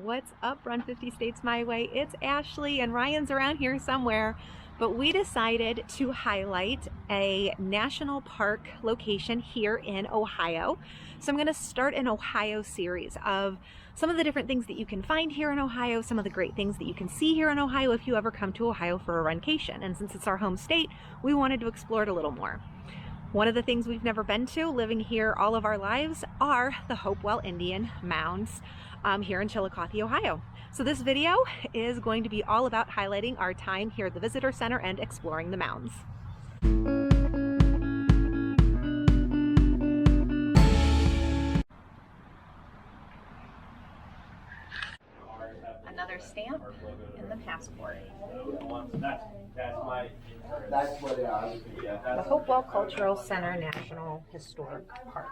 What's up, Run 50 States My Way? It's Ashley, and Ryan's around here somewhere, but we decided to highlight a national park location here in Ohio. So I'm going to start an Ohio series of some of the different things that you can find here in Ohio, some of the great things that you can see here in Ohio if you ever come to Ohio for a Runcation. And since it's our home state, we wanted to explore it a little more. One of the things we've never been to, living here all of our lives, are the Hopewell Indian Mounds here in Chillicothe, Ohio. So this video is going to be all about highlighting our time here at the Visitor Center and exploring the mounds. Another stamp in the passport. That's what The Hopewell Cultural Center National Historic Park.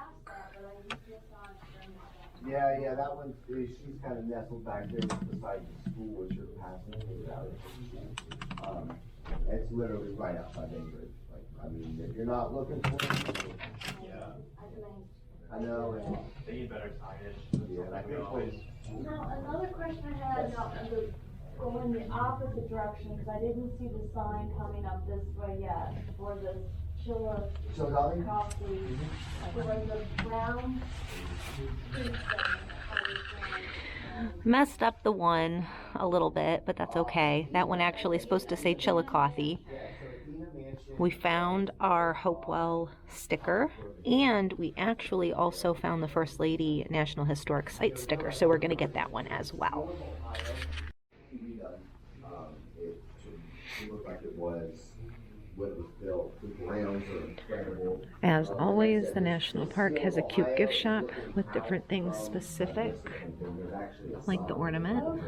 Yeah, that one, she's kind of nestled back there beside the school where you're passing out. It's literally right outside Bainbridge. Like, I mean, if you're not looking for it, yeah. I know. They need better signage. Yeah, and I think now, another question I had about going the opposite direction, because I didn't see the sign coming up this way yet for the Chillicothe. So like the brown. Messed up the one a little bit, but that's okay. That one actually is supposed to say Chillicothe. We found our Hopewell sticker, and we actually also found the First Lady National Historic Site sticker, so we're going to get that one as well. It looked like it was when it was built. The grounds are incredible. As always, the National Park has a cute gift shop with different things specific, like the ornament,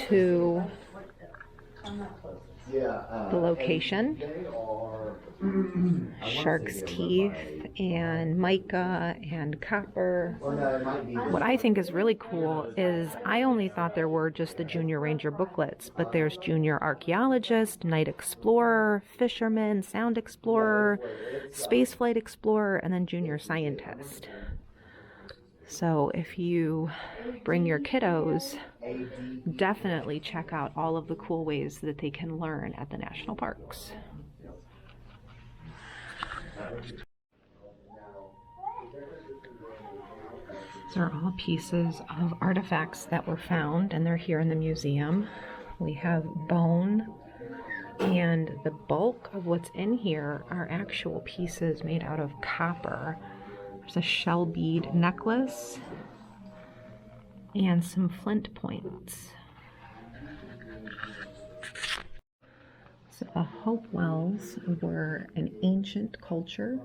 to the location, shark's teeth and mica and copper. What I think is really cool is I only thought there were just the Junior Ranger booklets, but there's Junior Archaeologist, Night Explorer, Fisherman, Sound Explorer, Spaceflight Explorer, and then Junior Scientist. So if you bring your kiddos, definitely check out all of the cool ways that they can learn at the national parks. These are all pieces of artifacts that were found, and they're here in the museum. We have bone, and the bulk of what's in here are actual pieces made out of copper. There's a shell bead necklace and some flint points. So the Hopewells were an ancient culture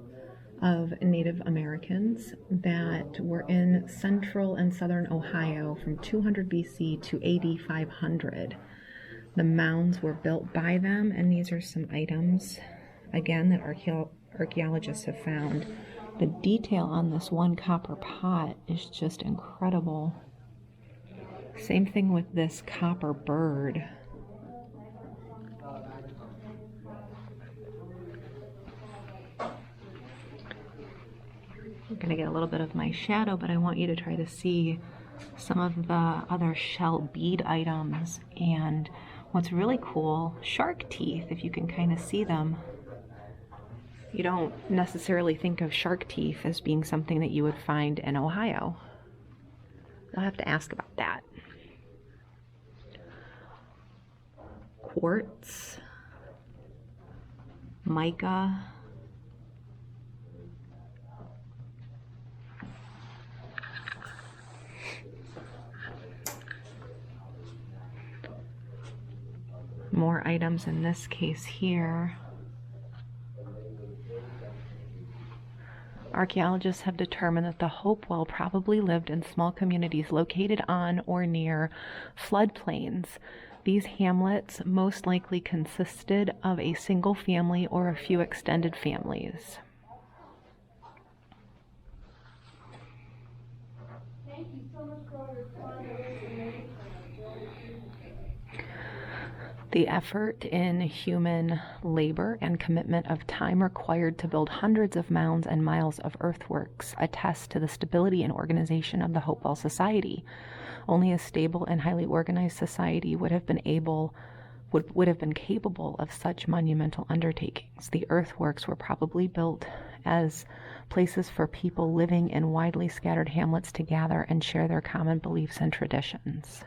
of Native Americans that were in central and southern Ohio from 200 BC to AD 500. The mounds were built by them, and these are some items, again, that archaeologists have found. The detail on this one copper pot is just incredible. Same thing with this copper bird. I'm going to get a little bit of my shadow, but I want you to try to see some of the other shell bead items. And what's really cool, shark teeth, if you can kind of see them. You don't necessarily think of shark teeth as being something that you would find in Ohio. I'll have to ask about that. Quartz, mica, more items in this case here. Archaeologists have determined that the Hopewell probably lived in small communities located on or near floodplains. These hamlets most likely consisted of a single family or a few extended families. Thank you so much for your time. The effort in human labor and commitment of time required to build hundreds of mounds and miles of earthworks attest to the stability and organization of the Hopewell Society. Only a stable and highly organized society would have been capable of such monumental undertakings. The earthworks were probably built as places for people living in widely scattered hamlets to gather and share their common beliefs and traditions.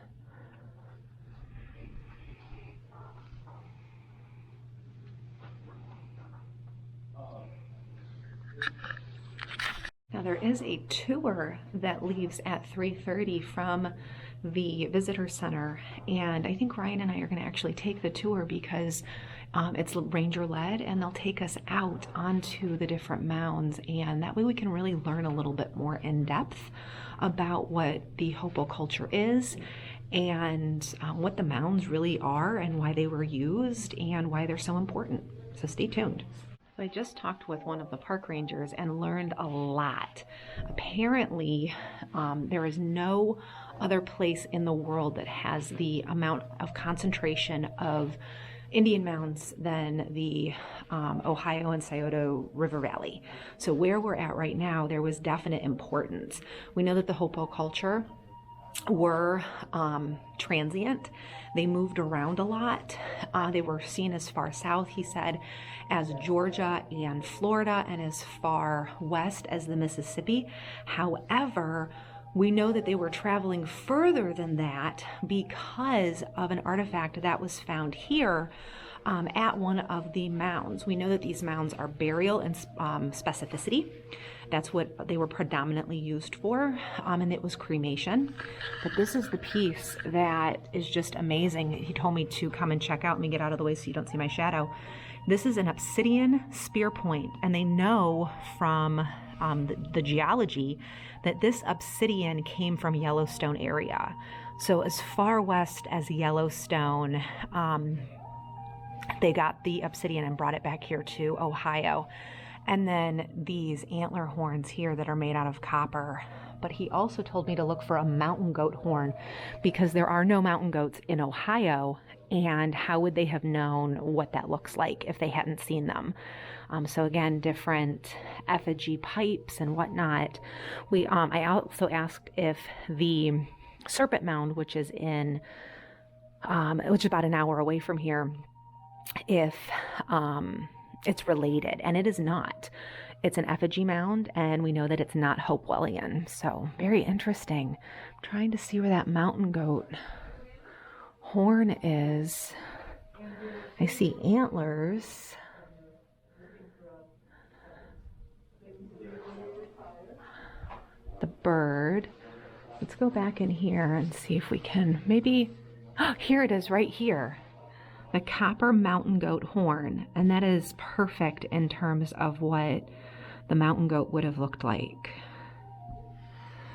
Now there is a tour that leaves at 3:30 from the visitor center, and I think Ryan and I are going to actually take the tour because it's ranger led, and they'll take us out onto the different mounds, and that way we can really learn a little bit more in depth about what the Hopewell culture is, and what the mounds really are, and why they were used, and why they're so important. So stay tuned. I just talked with one of the park rangers and learned a lot. Apparently, there is no other place in the world that has the amount of concentration of Indian mounds than the Ohio and Scioto River Valley. So where we're at right now, there was definite importance. We know that the Hopewell culture were transient. They moved around a lot. They were seen as far south, he said, as Georgia and Florida, and as far west as the Mississippi. However, we know that they were traveling further than that because of an artifact that was found here at one of the mounds. We know that these mounds are burial and specificity. That's what they were predominantly used for, and it was cremation. But this is the piece that is just amazing. He told me to come and check out. Let me get out of the way so you don't see my shadow. This is an obsidian spear point, and they know from the geology that this obsidian came from Yellowstone area. So as far west as Yellowstone, they got the obsidian and brought it back here to Ohio. And then these antler horns here that are made out of copper. But he also told me to look for a mountain goat horn because there are no mountain goats in Ohio, and how would they have known what that looks like if they hadn't seen them? So again, different effigy pipes and whatnot. I also asked if the Serpent Mound, which is about an hour away from here, if it's related, and it is not. It's an effigy mound, and we know that it's not Hopewellian. So very interesting. I'm trying to see where that mountain goat horn is. I see antlers. The bird. Let's go back in here and see if we can maybe, here it is right here. The copper mountain goat horn, and that is perfect in terms of what the mountain goat would have looked like.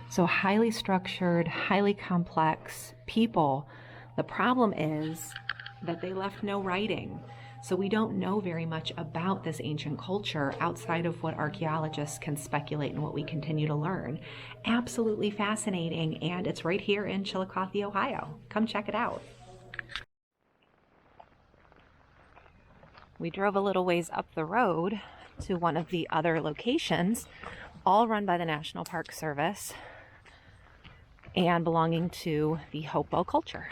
So highly structured, highly complex people. The problem is that they left no writing. So we don't know very much about this ancient culture outside of what archaeologists can speculate and what we continue to learn. Absolutely fascinating, and it's right here in Chillicothe, Ohio. Come check it out. We drove a little ways up the road to one of the other locations, all run by the National Park Service and belonging to the Hopewell culture.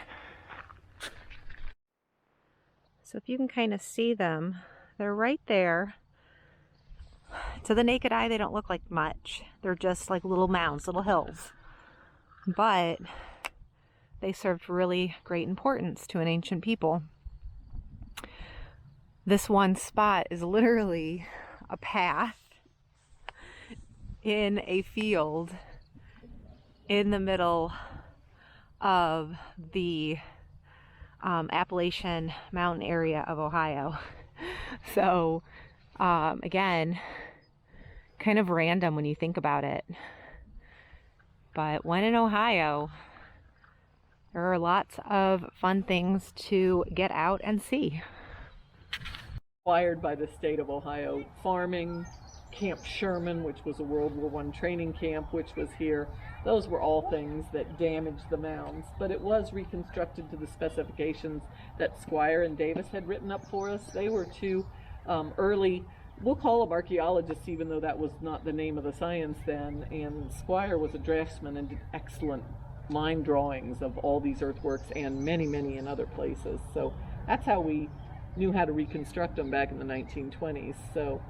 So if you can kind of see them, they're right there. To the naked eye, they don't look like much. They're just like little mounds, little hills. But they served really great importance to an ancient people. This one spot is literally a path in a field in the middle of the Appalachian Mountain area of Ohio. So again, kind of random when you think about it. But when in Ohio, there are lots of fun things to get out and see. Acquired by the state of Ohio. Farming, Camp Sherman, which was a World War I training camp, which was here. Those were all things that damaged the mounds, but it was reconstructed to the specifications that Squire and Davis had written up for us. They were two early, we'll call them archaeologists, even though that was not the name of the science then, and Squire was a draftsman and did excellent line drawings of all these earthworks and many, many in other places. So that's how we knew how to reconstruct them back in the 1920s. So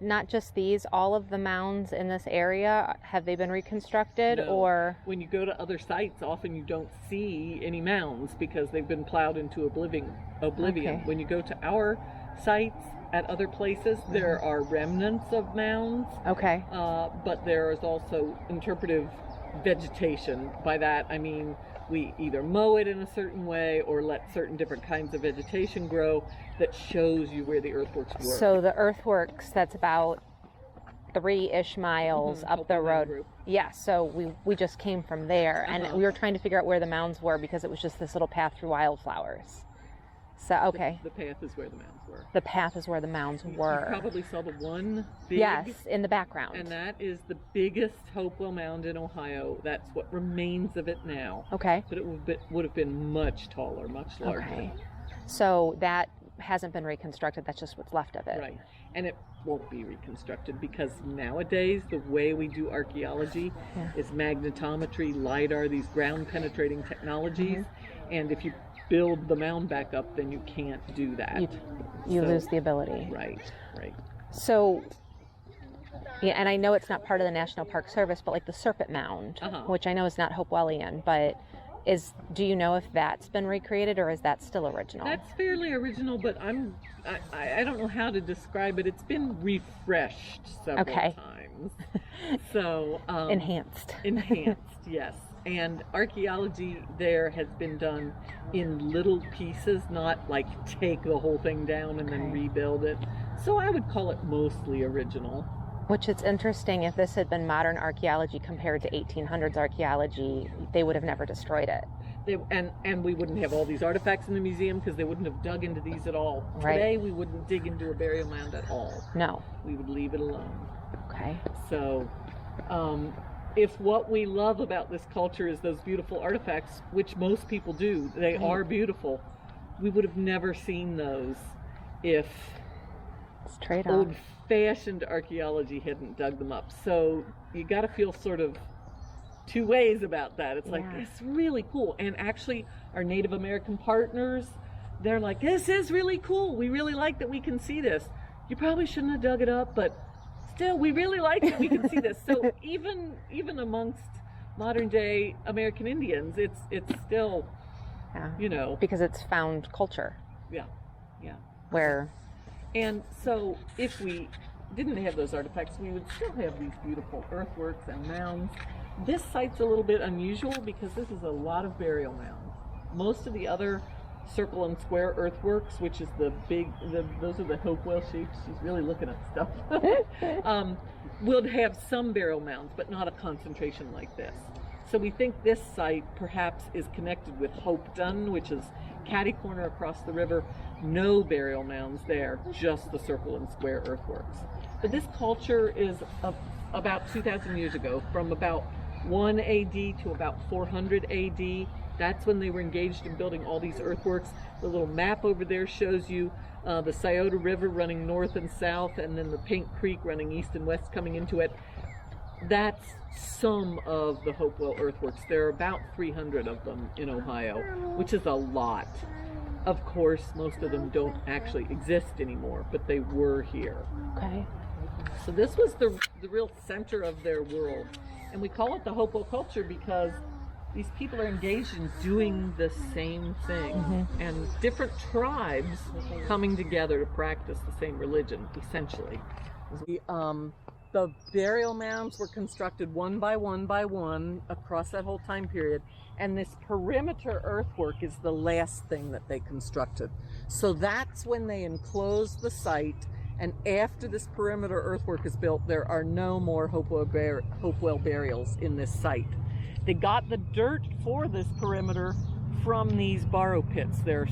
not just these, all of the mounds in this area, have they been reconstructed? No. Or When you go to other sites, often you don't see any mounds because they've been plowed into oblivion. Okay. When you go to our sites at other places, there are remnants of mounds, okay, but there is also interpretive vegetation. By that I mean we either mow it in a certain way or let certain different kinds of vegetation grow that shows you where the earthworks were. so the earthworks, that's about 3-ish miles up the Hopewell road. Group. Yeah, so we just came from there, and we were trying to figure out where the mounds were because it was just this little path through wildflowers. So okay, The path is where the mounds were. the path is where the mounds You were. probably saw the one big, Yes, in the background. and that is the biggest Hopewell Mound in Ohio. That's what remains of it now. Okay. But it would have been much taller, much larger. Okay. So that hasn't been reconstructed. That's just what's left of it. Right. And it won't be reconstructed because nowadays the way we do archaeology is magnetometry, LIDAR, these ground penetrating technologies. And if you build the mound back up, then you can't do that. You So- lose the ability. Right. So, yeah, and I know it's not part of the National Park Service, but like the Serpent Mound, which I know is not Hopewellian, but do you know if that's been recreated or is that still original? That's fairly original, but I don't know how to describe it. It's been refreshed several times. So Enhanced, yes. And archaeology there has been done in little pieces, not like take the whole thing down and then rebuild it. So I would call it mostly original. Which it's interesting, if this had been modern archaeology compared to 1800s archaeology, they would have never destroyed it. And we wouldn't have all these artifacts in the museum because they wouldn't have dug into these at all. Right. Today we wouldn't dig into a burial mound at all. No. We would leave it alone. Okay. So if what we love about this culture is those beautiful artifacts, which most people do, they are beautiful, we would have never seen those if It's trade-off. old-fashioned archaeology hadn't dug them up. So you got to feel sort of two ways about that. It's like, it's really cool. And actually our Native American partners, they're like, this is really cool. We really like that we can see this. You probably shouldn't have dug it up, but still, we really like that we can see this. So even amongst modern day American Indians, it's still, because it's found culture. Yeah. Where, and so if we didn't have those artifacts, we would still have these beautiful earthworks and mounds. This site's a little bit unusual because this is a lot of burial mounds. Most of the other circle and square earthworks, which is those are the Hopewell shapes. She's really looking at stuff. Would have some burial mounds, but not a concentration like this. So we think this site perhaps is connected with Hopedon, which is catty corner across the river. No burial mounds there, just the circle and square earthworks. But this culture is about 2,000 years ago, from about 1 AD to about 400 AD. That's when they were engaged in building all these earthworks. The little map over there shows you the Scioto River running north and south, and then the Paint Creek running east and west coming into it. That's some of the Hopewell earthworks. There are about 300 of them in Ohio, which is a lot. Of course, most of them don't actually exist anymore, but they were here. okay. So this was the real center of their world. And we call it the Hopewell culture because these people are engaged in doing the same thing. And different tribes coming together to practice the same religion, essentially. The burial mounds were constructed one by one across that whole time period. And this perimeter earthwork is the last thing that they constructed. So that's when they enclosed the site. And after this perimeter earthwork is built, there are no more Hopewell burials in this site. They got the dirt for this perimeter from these borrow pits. There's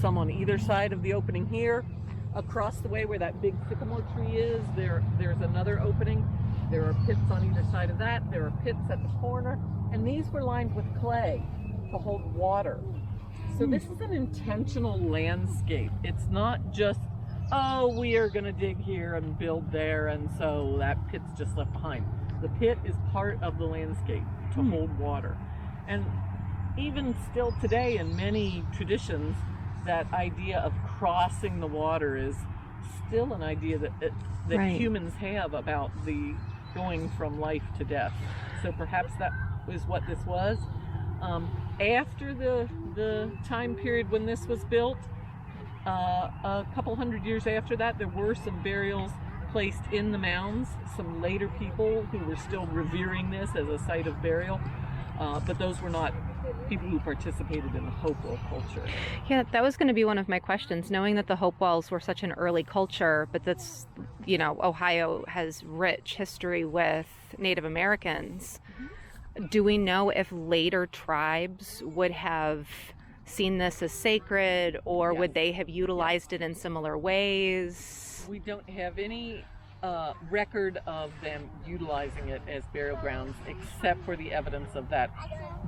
some on either side of the opening here. Across the way where that big sycamore tree is, there's another opening. There are pits on either side of that. There are pits at the corner. And these were lined with clay to hold water. So this is an intentional landscape. It's not just, oh, we are going to dig here and build there, and so that pit's just left behind. The pit is part of the landscape to hold water. And even still today in many traditions, that idea of crossing the water is still an idea that Right. humans have about the going from life to death. So perhaps that was what this was. After the time period when this was built, a couple hundred years after that, there were some burials placed in the mounds, some later people who were still revering this as a site of burial, but those were not people who participated in the Hopewell culture. Yeah, that was going to be one of my questions, knowing that the Hopewells were such an early culture, but that's, you know, Ohio has rich history with Native Americans. Do we know if later tribes would have seen this as sacred, or Yes. would they have utilized it in similar ways? We don't have any record of them utilizing it as burial grounds, except for the evidence of that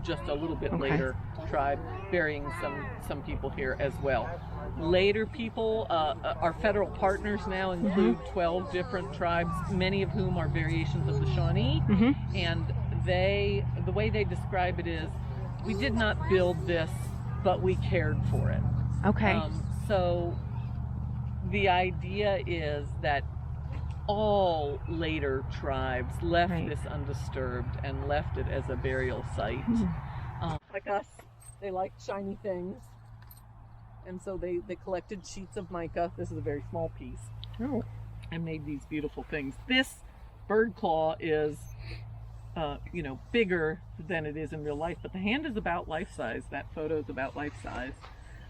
just a little bit Okay. later tribe burying some people here as well. Later people, our federal partners now include 12 different tribes, many of whom are variations of the Shawnee, and the way they describe it is, we did not build this, but we cared for it. Okay. So the idea is that all later tribes left Right. this undisturbed and left it as a burial site. Like us, they like shiny things. And so they collected sheets of mica. This is a very small piece. Oh. And made these beautiful things. This bird claw is, bigger than it is in real life, but the hand is about life size. That photo is about life size.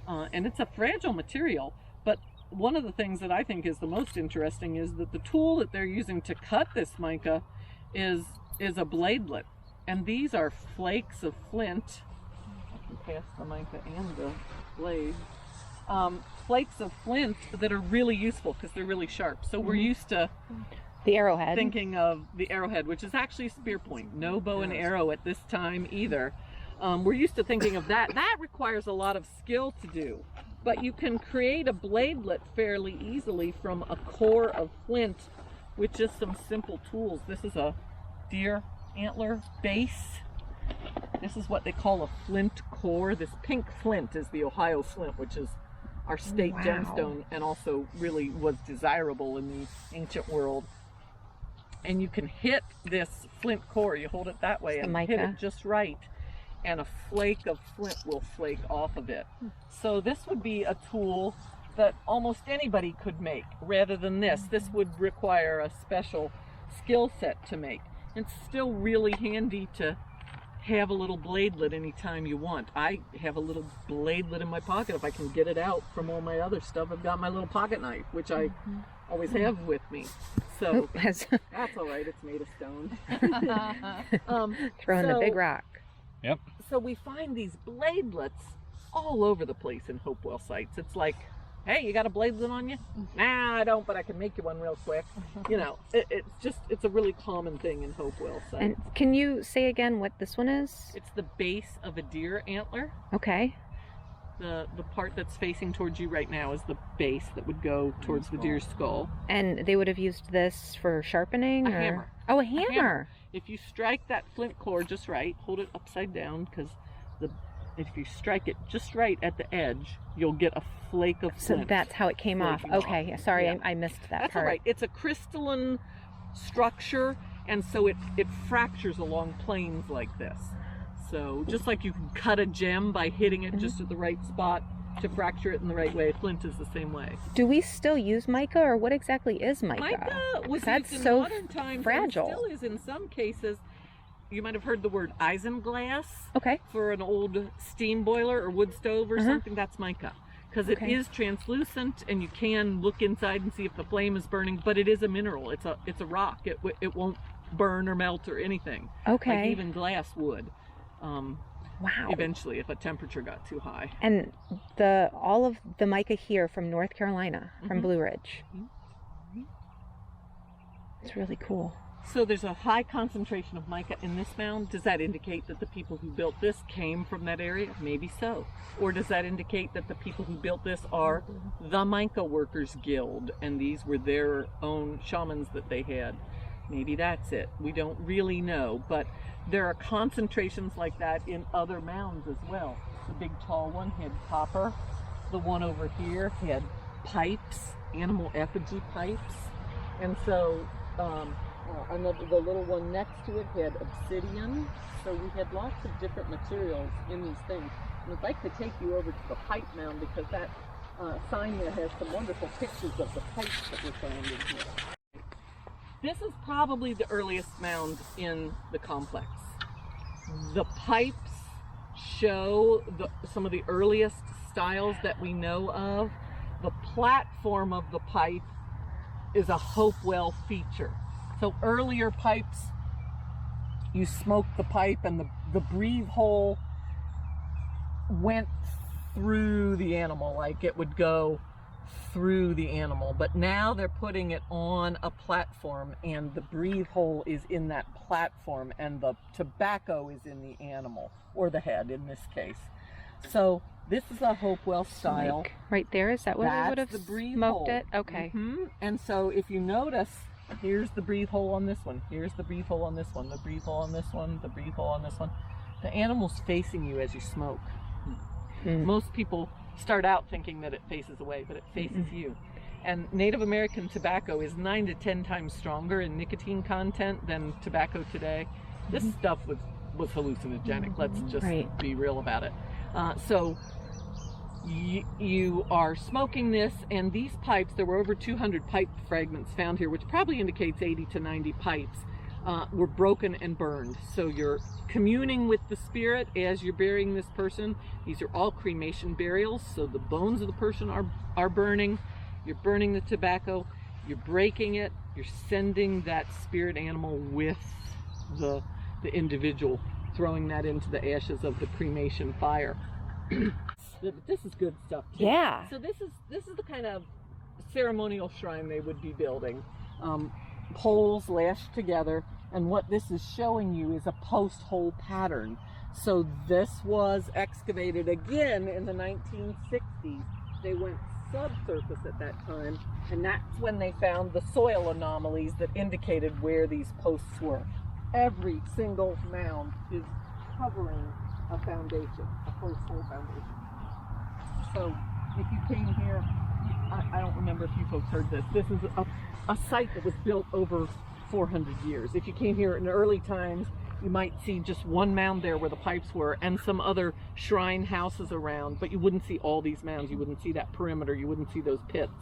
And it's a fragile material, but one of the things that I think is the most interesting is that the tool that they're using to cut this mica is a bladelet. And these are flakes of flint. I can pass the mica and the blade. Flakes of flint that are really useful because they're really sharp. So we're used to The arrowhead. thinking of the arrowhead, which is actually a spear point. No bow and arrow at this time either. We're used to thinking of that. That requires a lot of skill to do. But you can create a bladelet fairly easily from a core of flint with just some simple tools. This is a deer antler base. This is what they call a flint core. This pink flint is the Ohio flint, which is our state Wow. gemstone and also really was desirable in the ancient world. And you can hit this flint core, you hold it that way The and hit mica. it just right, and a flake of flint will flake off of it. So this would be a tool that almost anybody could make. Rather than this would require a special skill set to make. It's still really handy to have a little bladelet anytime you want. I have a little bladelet in my pocket. If I can get it out from all my other stuff, I've got my little pocket knife, which I always have with me. So Has that's all right, it's made of stone. thrown the big so- rock. So we find these bladelets all over the place in Hopewell sites. It's like, hey, you got a bladelet on you? Nah, I don't, but I can make you one real quick. It's a really common thing in Hopewell sites. And can you say again what this one is? It's the base of a deer antler. Okay. The part that's facing towards you right now is the base that would go towards the deer's skull. And they would have used this for sharpening? A or? hammer. Oh, a hammer. hammer. If you strike that flint core just right, hold it upside down, because if you strike it just right at the edge, you'll get a flake of So flint. that's how it came off. flaking off. Okay, sorry, Yeah. I missed that That's part. all right. It's a crystalline structure, and so it fractures along planes like this. So just like you can cut a gem by hitting it just at the right spot to fracture it in the right way, flint is the same way. Do we still use mica, or what exactly is mica? Mica was That's used in so modern times, fragile. and still is in some cases. You might have heard the word isinglass Okay. for an old steam boiler or wood stove or something. That's mica, because it Okay. is translucent and you can look inside and see if the flame is burning. But it is a mineral. It's a rock. It won't burn or melt or anything. Okay. Like even glass would. Wow. Eventually, if a temperature got too high. And all of the mica here from North Carolina, from Blue Ridge. It's really cool. So there's a high concentration of mica in this mound. Does that indicate that the people who built this came from that area? Maybe so. Or does that indicate that the people who built this are the Mica Workers Guild and these were their own shamans that they had? Maybe that's it. We don't really know, but there are concentrations like that in other mounds as well. The big tall one had copper. The one over here had pipes, animal effigy pipes. And so the little one next to it had obsidian. So we had lots of different materials in these things. And I'd like to take you over to the pipe mound, because that sign there has some wonderful pictures of the pipes that were found in here. This is probably the earliest mound in the complex. The pipes show some of the earliest styles that we know of. The platform of the pipe is a Hopewell feature. So earlier pipes, you smoked the pipe and the breathe hole went through the animal, like it would go through the animal. But now they're putting it on a platform, and the breathe hole is in that platform, and the tobacco is in the animal, or the head in this case. So this is a Hopewell style. Like right there, is that what we would have the breathe smoked hole. it? Okay. And so if you notice, here's the breathe hole on this one, here's the breathe hole on this one, the breathe hole on this one, the breathe hole on this one. The animal's facing you as you smoke. Most people start out thinking that it faces away, but it faces you. And Native American tobacco is 9 to 10 times stronger in nicotine content than tobacco today. This stuff was hallucinogenic. Let's just be real about it. So you are smoking this, and these pipes, there were over 200 pipe fragments found here, which probably indicates 80 to 90 pipes, were broken and burned. So you're communing with the spirit as you're burying this person. These are all cremation burials, so the bones of the person are burning. You're burning the tobacco, you're breaking it, you're sending that spirit animal with the individual, throwing that into the ashes of the cremation fire. This is good stuff too. Yeah. So this is the kind of ceremonial shrine they would be building. Poles lashed together, and what this is showing you is a post hole pattern. So this was excavated again in the 1960s. They went subsurface at that time, and that's when they found the soil anomalies that indicated where these posts were. Every single mound is covering a foundation, a post hole foundation. So if you came here, I don't remember if you folks heard this. This is a site that was built over 400 years. If you came here in early times, you might see just one mound there where the pipes were, and some other shrine houses around, but you wouldn't see all these mounds. You wouldn't see that perimeter. You wouldn't see those pits.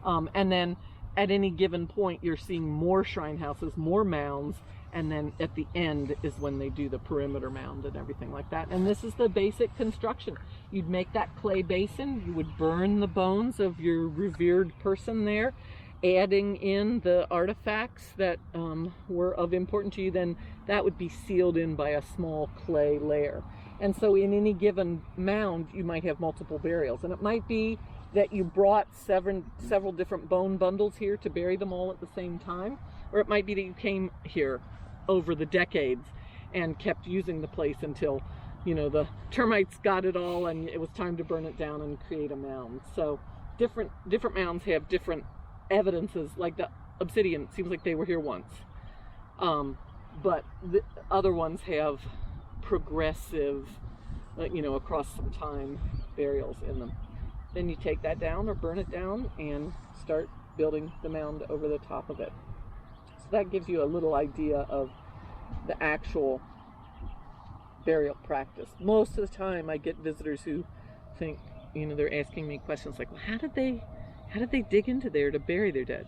And then at any given point, you're seeing more shrine houses, more mounds, and then at the end is when they do the perimeter mound and everything like that. And this is the basic construction. You'd make that clay basin, you would burn the bones of your revered person there, adding in the artifacts that were of importance to you. Then that would be sealed in by a small clay layer. And so in any given mound, you might have multiple burials. And it might be that you brought several different bone bundles here to bury them all at the same time. Or it might be that you came here over the decades and kept using the place until, you know, the termites got it all and it was time to burn it down and create a mound. So different mounds have different evidences. Like the obsidian, seems like they were here once, but the other ones have progressive, you know, across some time burials in them. Then you take that down or burn it down and start building the mound over the top of it. So that gives you a little idea of the actual burial practice. Most of the time I get visitors who think, you know, they're asking me questions like, well, how did they dig into there to bury their dead?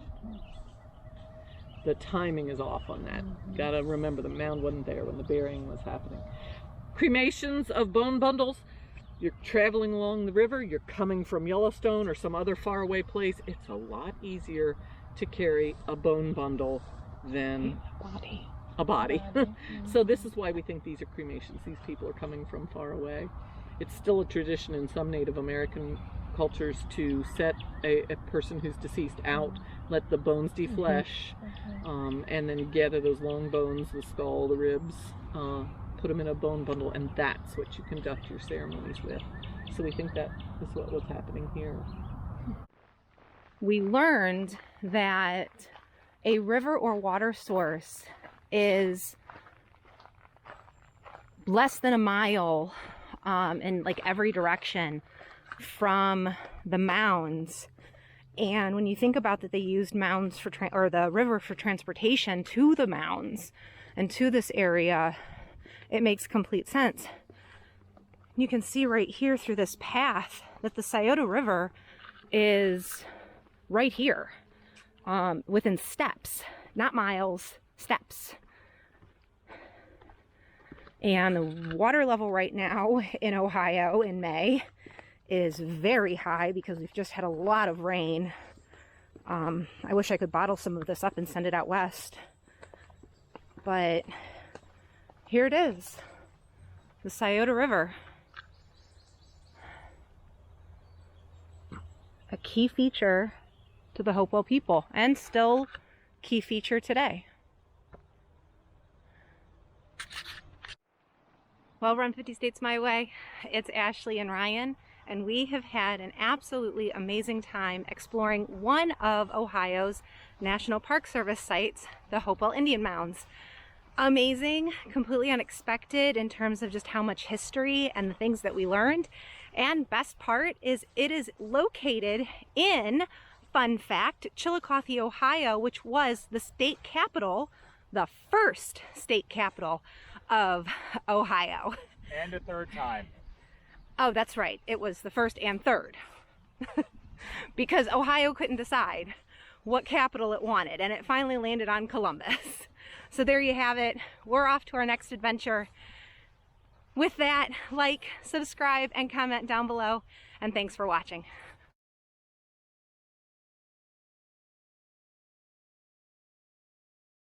The timing is off on that. Gotta remember, the mound wasn't there when the burying was happening. Cremations of bone bundles. You're traveling along the river, you're coming from Yellowstone or some other faraway place. It's a lot easier to carry a bone bundle than a body. So this is why we think these are cremations. These people are coming from far away. It's still a tradition in some Native American cultures to set a person who's deceased out, let the bones deflesh, and then gather those long bones, the skull, the ribs, put them in a bone bundle, and that's what you conduct your ceremonies with. So we think that is what was happening here. We learned that a river or water source is less than a mile in like every direction from the mounds. And when you think about that, they used mounds for or the river for transportation to the mounds and to this area, it makes complete sense. You can see right here through this path that the Scioto River is right here, within steps, not miles, steps. And the water level right now in Ohio in May is very high because we've just had a lot of rain. I wish I could bottle some of this up and send it out west. But here it is, the Scioto River. A key feature to the Hopewell people, and still key feature today. Well, Run 50 States My Way, it's Ashley and Ryan, and we have had an absolutely amazing time exploring one of Ohio's National Park Service sites, the Hopewell Indian Mounds. Amazing, completely unexpected in terms of just how much history and the things that we learned. And best part is it is located in, fun fact, Chillicothe, Ohio, which was the state capital, the first state capital of Ohio. And a third time. Oh, that's right. It was the first and third. Because Ohio couldn't decide what capital it wanted, and it finally landed on Columbus. So there you have it. We're off to our next adventure. With that, like, subscribe, and comment down below, and thanks for watching.